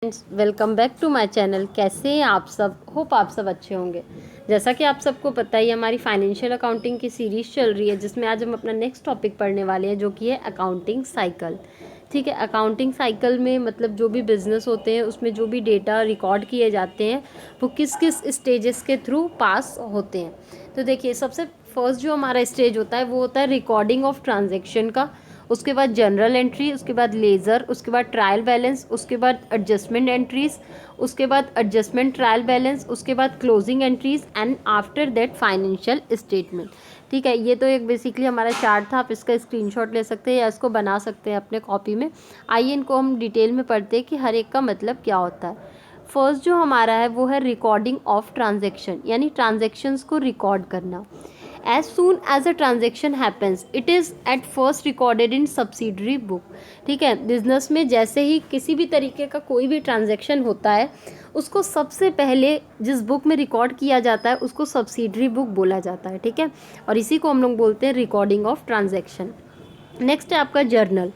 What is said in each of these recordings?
Welcome back to my channel. कैसे हैं आप सब? होप आप सब अच्छे होंगे। जैसा कि आप सबको पता ही हमारी फाइनेंशियल अकाउंटिंग की सीरीज़ चल रही है, जिसमें आज हम अपना नेक्स्ट टॉपिक पढ़ने वाले हैं, जो कि है अकाउंटिंग साइकिल। ठीक है, अकाउंटिंग साइकिल में मतलब जो भी बिजनेस होते हैं उसमें जो भी डेटा रिकॉर्ड किए जाते हैं वो किस किस स्टेजेस के थ्रू पास होते हैं। तो देखिए, सबसे फर्स्ट जो हमारा स्टेज होता है वो होता है रिकॉर्डिंग ऑफ ट्रांजेक्शन का। उसके बाद जनरल एंट्री, उसके बाद लेज़र, उसके बाद ट्रायल बैलेंस, उसके बाद एडजस्टमेंट एंट्रीज, उसके बाद एडजस्टमेंट ट्रायल बैलेंस, उसके बाद closing entries and after that financial statement. ठीक है, ये तो एक बेसिकली हमारा चार्ट था। आप इसका स्क्रीनशॉट ले सकते हैं या इसको बना सकते हैं अपने कॉपी में। आइए इनको हम डिटेल में पढ़ते हैं कि हर एक का मतलब क्या होता है। फर्स्ट जो हमारा है वो है रिकॉर्डिंग ऑफ ट्रांजेक्शन, यानी ट्रांजेक्शन्स को रिकॉर्ड करना। As soon as a transaction happens, it is at first recorded in subsidiary book। ठीक है, बिजनेस में जैसे ही किसी भी तरीके का कोई भी ट्रांजैक्शन होता है उसको सबसे पहले जिस बुक में रिकॉर्ड किया जाता है उसको सब्सिडरी बुक बोला जाता है। ठीक है, और इसी को हम लोग बोलते हैं रिकॉर्डिंग ऑफ ट्रांजैक्शन। नेक्स्ट है आपका journal.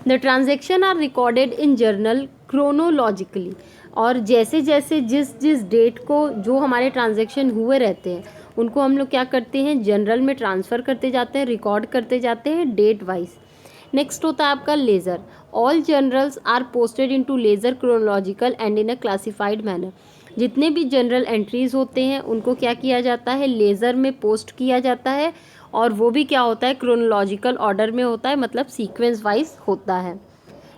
The transaction are recorded in journal chronologically. और जैसे जैसे जिस जिस डेट को जो हमारे ट्रांजैक्शन हुए रहते हैं उनको हम लोग क्या करते हैं, जनरल में ट्रांसफ़र करते जाते हैं, रिकॉर्ड करते जाते हैं डेट वाइज। नेक्स्ट होता है आपका ledger. All journals are posted into ledger chronological and in a classified manner. जितने भी जनरल एंट्रीज़ होते हैं उनको क्या किया जाता है, लेज़र में पोस्ट किया जाता है, और वो भी क्या होता है, क्रोनोलॉजिकल ऑर्डर में होता है, मतलब सीक्वेंस वाइज होता है।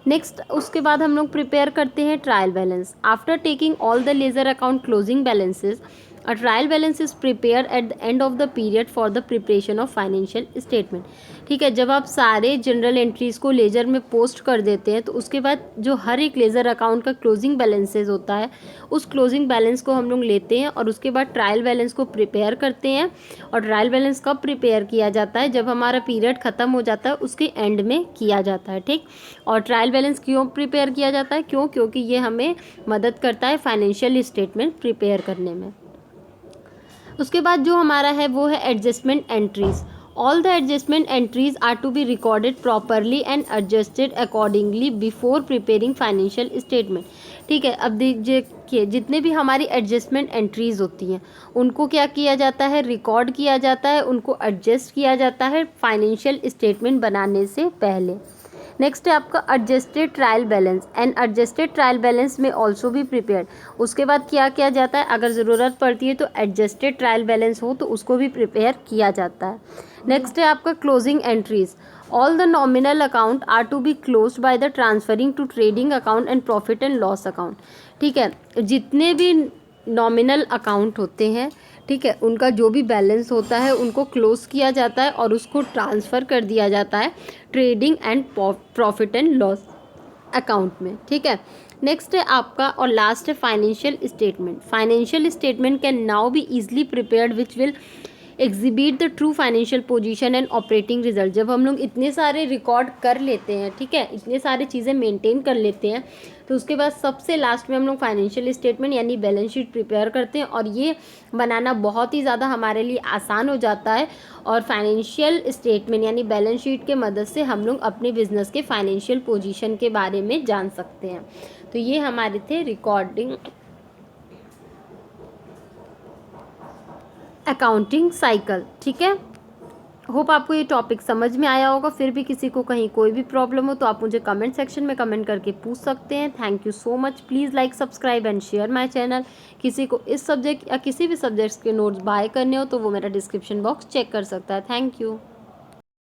नेक्स्ट उसके बाद हम लोग प्रिपेयर करते हैं trial balance. After taking all the laser account closing balances, a trial balance is prepare at the end of the period for the preparation of financial statement. ठीक है, जब आप सारे जनरल एंट्रीज़ को लेज़र में post कर देते हैं तो उसके बाद जो हर एक लेज़र अकाउंट का क्लोजिंग बैलेंसेज होता है उस क्लोजिंग बैलेंस को हम लोग लेते हैं और उसके बाद ट्रायल बैलेंस को प्रिपेयर करते हैं। और ट्रायल बैलेंस कब प्रिपेयर किया जाता है, जब हमारा पीरियड ख़त्म हो जाता है उसके एंड में किया जाता है। ठीक, और ट्रायल बैलेंस क्यों प्रिपेयर किया जाता है, क्योंकि ये हमें मदद करता है फाइनेंशियल स्टेटमेंट प्रिपेयर करने में। उसके बाद जो हमारा है वो है adjustment entries. All the adjustment entries are to be recorded properly and adjusted accordingly before preparing financial statement. ठीक है, अब देखिए जितने भी हमारी एडजस्टमेंट एंट्रीज होती हैं उनको क्या किया जाता है, रिकॉर्ड किया जाता है, उनको एडजस्ट किया जाता है फाइनेंशियल स्टेटमेंट बनाने से पहले। नेक्स्ट है आपका adjusted trial balance. And adjusted trial balance में ऑल्सो भी प्रिपेयर्ड। उसके बाद क्या किया जाता है, अगर ज़रूरत पड़ती है तो एडजस्टेड ट्रायल बैलेंस हो तो उसको भी प्रिपेयर किया जाता है। नेक्स्ट है आपका closing entries. All the nominal account are to be closed by the transferring to trading account and profit and loss account. ठीक है, जितने भी नॉमिनल अकाउंट होते हैं, ठीक है, उनका जो भी बैलेंस होता है उनको क्लोज किया जाता है और उसको ट्रांसफ़र कर दिया जाता है trading and profit and loss account में। ठीक है, नेक्स्ट है आपका और लास्ट है financial statement. Financial statement can now B easily prepared which will exhibit the true financial position and operating result. जब हम लोग इतने सारे रिकॉर्ड कर लेते हैं, ठीक है, इतने सारे चीज़ें मेंटेन कर लेते हैं, तो उसके बाद सबसे लास्ट में हम लोग फाइनेंशियल स्टेटमेंट यानी बैलेंस शीट प्रिपेयर करते हैं, और ये बनाना बहुत ही ज़्यादा हमारे लिए आसान हो जाता है। और फाइनेंशियल स्टेटमेंट यानी बैलेंस शीट के मदद से हम लोग अपने बिजनेस के फाइनेंशियल पोजीशन के बारे में जान सकते हैं। तो ये हमारे थे रिकॉर्डिंग अकाउंटिंग साइकिल। ठीक है, होप आपको ये टॉपिक समझ में आया होगा। फिर भी किसी को कहीं कोई भी प्रॉब्लम हो तो आप मुझे कमेंट सेक्शन में कमेंट करके पूछ सकते हैं। Thank you so much. Please like, subscribe and share my channel. किसी को इस सब्जेक्ट या किसी भी सब्जेक्ट्स के नोट्स बाय करने हो तो वो मेरा डिस्क्रिप्शन बॉक्स चेक कर सकता है। Thank you.